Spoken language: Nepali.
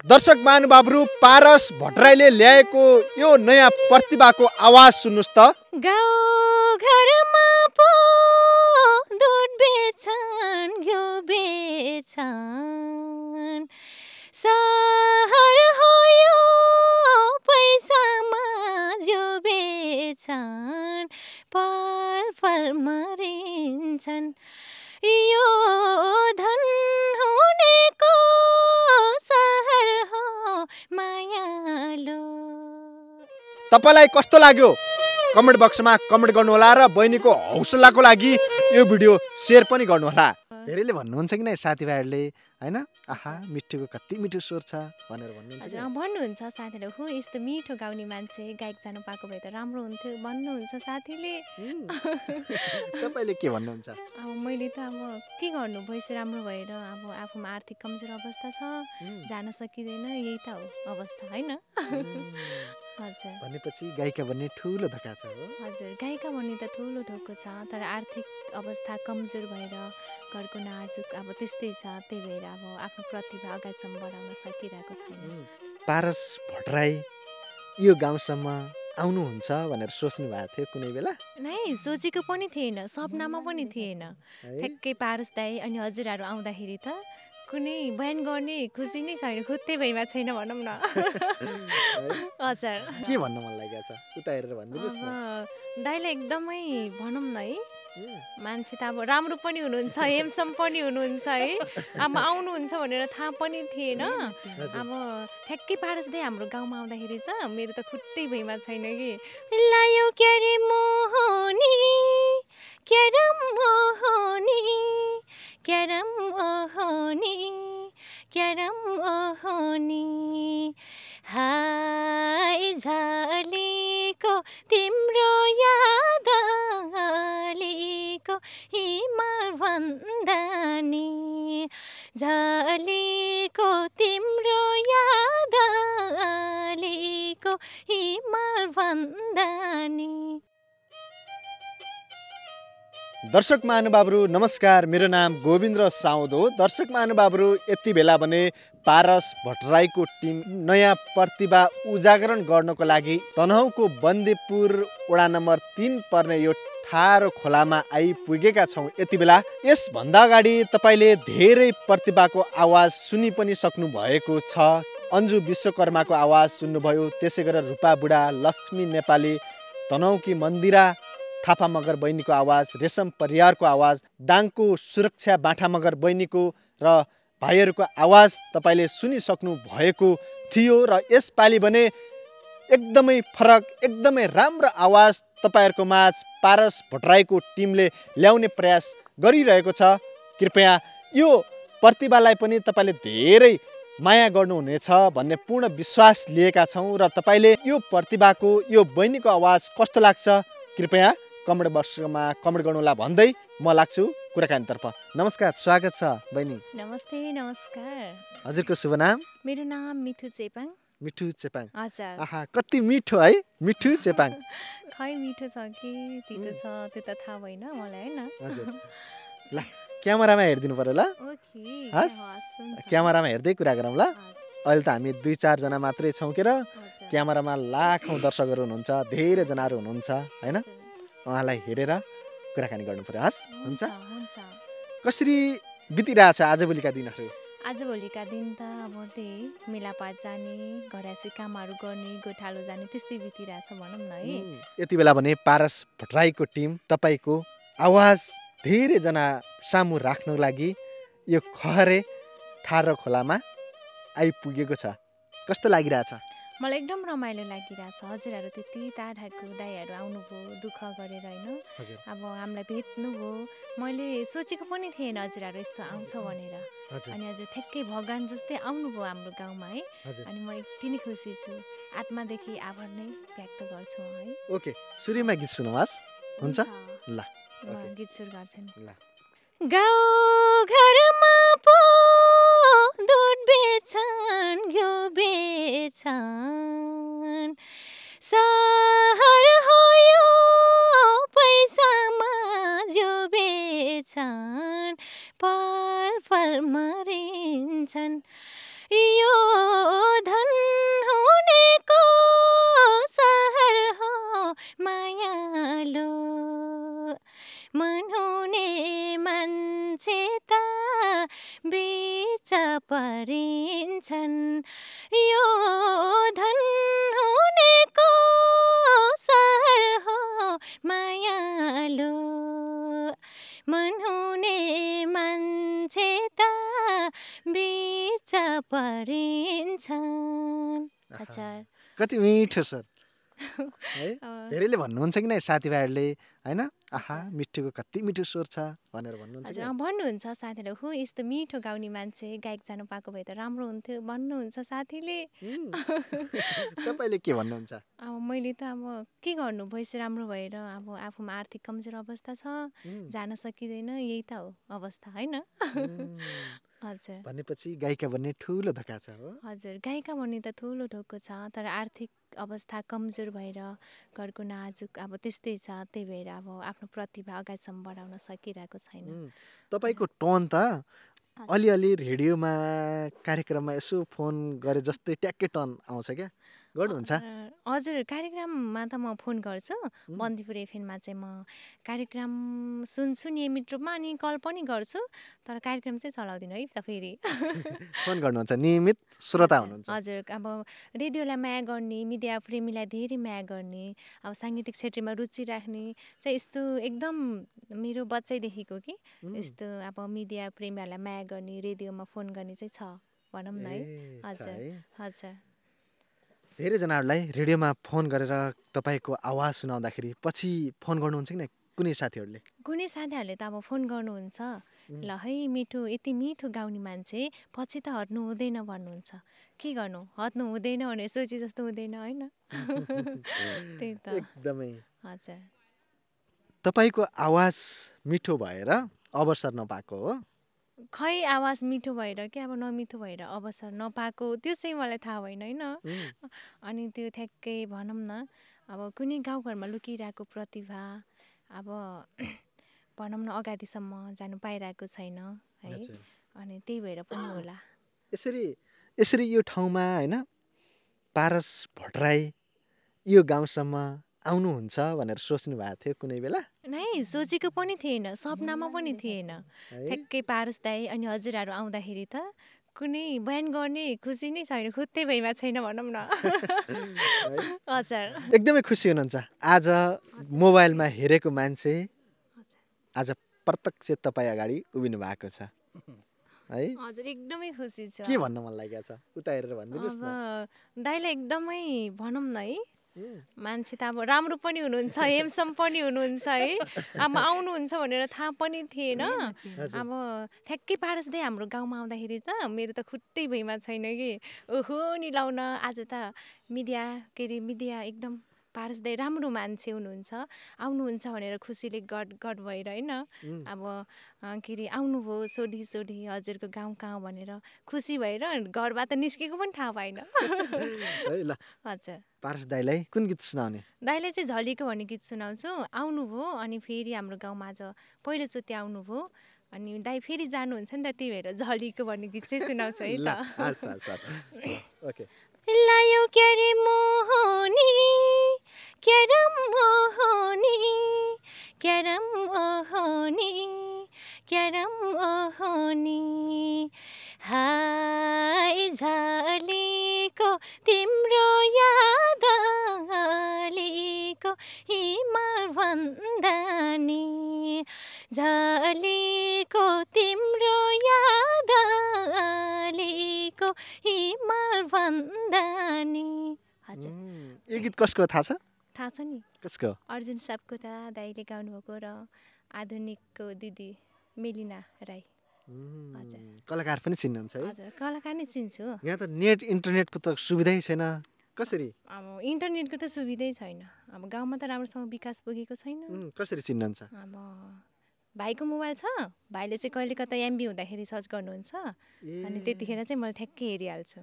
दर्शक महानुभावहरू पारस भट्टराईले ल्याएको यो नयाँ प्रतिभाको आवाज सुन्नुस् त। गाउँ घरमा पो दुध बेच्छन् घिउ बेच्छन् सहर हो यो पैसामा जिउ बेच्छन् पल पल मरिन्छन् यो धन हुनेको सहर हो मायालु। तपाईलाई कस्तो लाग्यो कमेन्ट बक्समा कमेन्ट गर्नुहोला र बहिनीको हौसलाको लागि यो भिडियो सेयर पनि गर्नुहोला। धेरैले भन्नुहुन्छ कि नै साथीभाइहरूले हैन आहा मिठुको कति मिठो स्वर छ भनेर भन्नुहुन्छ। हजुर भन्नुहुन्छ साथीले हो यस्तो मिठो गाउने मान्छे गायक जानु पाएको भए त राम्रो हुन्थ्यो भन्नुहुन्छ साथीले। तपाईले के भन्नुहुन्छ? अब मैले त अब के गर्नु भोइस राम्रो भएर अब आफूमा आर्थिक कमजोर अवस्था छ जान सकिँदैन यही त हो अवस्था हैन। हजुर भनेपछि गायिका भन्ने ठुलो धक्का छ हो। हजुर गायिका भन्ने त ठुलो ढोको छ तर आर्थिक अवस्था कमजोर भएर घरको नाजुक अब त्यस्तै छ त्यही भएर अब आफ्नो प्रतिभा अगाडिसम्म बढाउन सकिरहेको छैन। पारस भट्टराई यो गाउँसम्म आउनुहुन्छ भनेर सोच्नु भएको थियो कुनै बेला? नै सोचेको पनि थिएन सपनामा पनि थिएन। ठ्याक्कै पारस दाइ अनि हजुरहरू आउँदाखेरि त कुनै बयान गर्ने खुसी नै छैन खुत्तै भइमा छैन भनौँ न। हजुर के भन्न मन लागेको छ उता हेरेर भनिदिनुहोस् न। दाइलाई एकदमै भनौँ न है मान्छे त अब राम्रो पनि हुनुहुन्छ हेमसम पनि हुनुहुन्छ है अब आउनुहुन्छ भनेर थाहा पनि थिएन। अब ठ्याक्कै पारस दाइ हाम्रो गाउँमा आउँदाखेरि त मेरो त खुट्टै भइमा छैन कि लायो क्यारे मोहनी क्यारम ओहोनी क्यारम ओहोनी क्यारम ओहोनी हाय झलीको तिम्रो याद अलीको हिमाल भन्दानी झलीको तिम्रो याद अलीको हिमाल भन्दानी। दर्शक महानुभावहरू नमस्कार, मेरो नाम गोविन्द्र साउद हो। दर्शक महानुभावहरू यति बेला भने पारस भट्टराईको टिम नयाँ प्रतिभा उजागरण गर्नको लागि तनहुँको बन्देपुर वडा नम्बर 3 पर्ने यो ठाडो खोलामा आइपुगेका छौँ। यति बेला यसभन्दा अगाडि तपाईँले धेरै प्रतिभाको आवाज सुनि पनि सक्नु भएको छ। अन्जु विश्वकर्माको आवाज सुन्नुभयो, त्यसै गरेर रूपा बुढा, लक्ष्मी नेपाली, तनहुँकी मन्दिरा थापा मगर बहिनीको आवाज, रेशम परियारको आवाज, दाङको सुरक्षा बाठा मगर बहिनीको र भाइहरूको आवाज तपाईँले सुनिसक्नु भएको थियो। र यसपालि भने एकदमै फरक एकदमै राम्रो आवाज तपाईँहरूको माझ पारस भट्टराईको टिमले ल्याउने प्रयास गरिरहेको छ। कृपया यो प्रतिभालाई पनि तपाईँले धेरै माया गर्नुहुनेछ भन्ने पूर्ण विश्वास लिएका छौँ। र तपाईँले यो प्रतिभाको यो बहिनीको आवाज कस्तो लाग्छ कृपया कमेन्ट बक्समा कमेन्ट गर्नुहोला भन्दै म लाग्छु कुराकानीतर्फ। नमस्कार, स्वागत छ बहिनी। नमस्ते नमस्कार। हजुरको शुभ नाम? मेरो नाम मिठु चेपाङ। मिठु चेपाङ। हजुर। आहा कति मिठो है मिठु चेपाङ। खै मिठो छ कि तितो छ त्यो त थाहा भएन मलाई हैन। हजुर ल क्यामेरामा हेरिदिनु पर्यो ल। ओके हस् क्यामेरामा हेर्दै कुरा गरौँ ल। अहिले त हामी 2-4 जना मात्रै छौँ के र क्यामेरामा लाखौँ दर्शकहरू हुनुहुन्छ, धेरै जनाहरू हुनुहुन्छ हैन। उहाँलाई हेरेर कुराकानी गर्नु पर्यो। हस् हुन्छ। कसरी बितिरहेछ आजभोलिका दिनहरू? आजभोलिका दिन त अब त्यही मेलापात जाने घरायसी कामहरू गर्ने गोठालो जाने त्यस्तै बितिरहेछ भनौँ न है। यति बेला भने पारस भट्टराईको टिम तपाईँको आवाज धेरैजना सामु राख्नको लागि यो खहरे ठाडो खोलामा आइपुगेको छ। कस्तो लागिरहेछ? मलाई एकदम रमाइलो लागिरहेछ। हजुरहरू त्यति टाढाको दाइहरू आउनुभयो दुःख गरेर होइन अब हामीलाई भेट्नुभयो। मैले सोचेको पनि थिएन हजुरहरू यस्तो आउँछ भनेर। अनि हजुर ठ्याक्कै भगवान जस्तै आउनुभयो हाम्रो गाउँमा है। अनि म यति नै खुसी छु। आत्मादेखि आभार नै व्यक्त गर्छु है। ओके सुरुमा गीत सुनाउनुहोस् हुन्छ ल। गीत सुरु गर्छु ल। गाउँ घरमा पो दुध बेच्छन् घिउ बेच्छन् सहर हो यो पैसामा जिउ बेच्छन् पल पल मरिन्छन् यो पारिन्छन् यो धन हुनेको सहर हो मायालु मन हुने मान्छे त बिच परिन्छन् हजुर कति मिठो सर है अँ, धेरैले भन्नुहुन्छ कि नै साथीभाइहरूले होइन आहा मिठोको कति मिठो स्वर छ भनेर भन्नुहुन्छ हजुर कि भन्नुहुन्छ साथीहरूले हो यस्तो मिठो गाउने मान्छे गायक जानु पाएको भए त राम्रो हुन्थ्यो भन्नुहुन्छ साथीले उम्, तपाईँले के भन्नुहुन्छ अब मैले त अब के गर्नु भोइस राम्रो भएर अब आफूमा आर्थिक कमजोर अवस्था छ उम्, जान सकिँदैन यही त हो अवस्था होइन उम्, हजुर भनेपछि गायिका भन्ने ठुलो धक्का छ हो हजुर गायिका भन्ने त ठुलो ढोको छ तर आर्थिक अवस्था कमजोर भएर घरको नाजुक अब त्यस्तै छ त्यही भएर अब आफ्नो प्रतिभा अगाडिसम्म बढाउन सकिरहेको छैन उम्, तपाईँको टोन त अलिअलि रेडियोमा कार्यक्रममा यसो फोन गरे जस्तै ट्याक्कै टन आउँछ क्या गर्नुहुन्छ हजुर कार्यक्रममा त म फोन गर्छु बन्दीपुर एफएममा चाहिँ म कार्यक्रम सुन्छु नियमित रूपमा अनि कल पनि गर्छु तर कार्यक्रम चाहिँ चलाउँदिनँ है त फेरि फोन गर्नुहुन्छ नियमित श्रोता हुनुहुन्छ हजुर अब रेडियोलाई माया गर्ने मिडिया प्रेमीलाई धेरै माया गर्ने अब साङ्गीतिक क्षेत्रमा रुचि राख्ने चाहिँ यस्तो एकदम मेरो बच्चैदेखिको कि यस्तो अब मिडिया प्रेमीहरूलाई माया गर्ने रेडियोमा फोन गर्ने चाहिँ छ भनौँ न है ए, छ हजुर है। हजुर धेरैजनाहरूलाई रेडियोमा फोन गरेर तपाईँको आवाज सुनाउँदाखेरि पछि फोन गर्नुहुन्छ कि नै कुनै साथीहरूले कुनै साथीहरूले त अब फोन गर्नुहुन्छ ल है मिठो यति मिठो गाउने मान्छे पछि त हट्नु हुँदैन भन्नुहुन्छ के गर्नु हट्नु हुँदैन भने सोचे जस्तो हुँदैन होइन त्यही त एकदमै हजुर तपाईँको आवाज मिठो भएर अवसर नपाएको हो खै आवाज मिठो भएर कि अब नमिठो भएर अवसर नपाएको त्यो चाहिँ मलाई थाहा भएन होइन अनि त्यो ठ्याक्कै भनौँ न अब कुनै गाउँघरमा लुकिरहेको प्रतिभा अब भनौँ न अगाडिसम्म जानु पाइरहेको छैन है हजुर। अनि त्यही भएर पनि होला यसरी यो ठाउँमा होइन पारस भट्टराई यो गाउँसम्म आउनुहुन्छ भनेर सोच्नु भएको थियो कुनै बेला नै सोचेको पनि थिएन सपनामा पनि थिएन है? ठ्याक्कै पारस दाई अनि हजुरहरू आउँदाखेरि त कुनै बयान गर्ने खुसी नै छैन खुत्तै भइमा छैन भनौँ न हजुर एकदमै खुसी हुनुहुन्छ आज मोबाइलमा हेरेको मान्छे आज प्रत्यक्ष तपाईँ अगाडि उभिनु भएको छ है हजुर एकदमै खुसी छु के भन्न मन लागेको छ उता हेरेर भनिदिनुहोस् न अब दाइलाई एकदमै भनौँ न है उम्, मान्छे त अब राम्रो पनि हुनुहुन्छ हेमसम पनि हुनुहुन्छ है अब आउनुहुन्छ भनेर थाहा पनि थिएन अब ठ्याक्कै पारस दाइ हाम्रो गाउँमा आउँदाखेरि त मेरो त खुट्टै भुइँमा छैन कि ओहो नि लाउन आज त मिडिया के अरे मिडिया एकदम पारस दाइ राम्रो मान्छे हुनुहुन्छ आउनुहुन्छ भनेर खुसीले गड गड भएर होइन अब के अरे आउनुभयो सोधी हजुरको गाउँ कहाँ भनेर खुसी भएर घरबाट निस्केको पनि थाहा पाएन है ल हजुर पारस दाईलाई कुन गीत सुनाउने दाइले चाहिँ झलीको भन्ने गीत सुनाउँछु आउनुभयो अनि फेरि हाम्रो गाउँमा आज पहिलोचोटि आउनुभयो अनि दाइ फेरि जानुहुन्छ नि त त्यही भएर झलीको भन्ने गीत चाहिँ सुनाउँछु है ल त हस् हस् हस् ओके लायो क्यारे मोहनी क्यारम ओहोनी क्यारम ओहोनी क्यारम ओहोनी हाय झलीको तिम्रो याद अलीको हिमाल भन्दा नि झलीको तिम्रो याद अलीको हिमाल भन्दा नि हजुर यो गीत कसको थाहा छ थाहा छ नि कसको अर्जुन सापकोटा दाइले गाउनुभएको र आधुनिकको दिदी मेलिना राई हजुर कलाकार पनि चिन्नुहुन्छ है हजुर कलाकार नै चिन्छु यहाँ त नेट इन्टरनेटको त सुविधै छैन कसरी अब इन्टरनेटको त सुविधै छैन अब गाउँमा त राम्रोसँग विकास पुगेको छैन कसरी चिन्नुहुन्छ अब भाइको मोबाइल छ भाइले चाहिँ कहिले कता एमबी हुँदाखेरि सर्च गर्नुहुन्छ अनि त्यतिखेर चाहिँ मैले ठ्याक्कै हेरिहाल्छु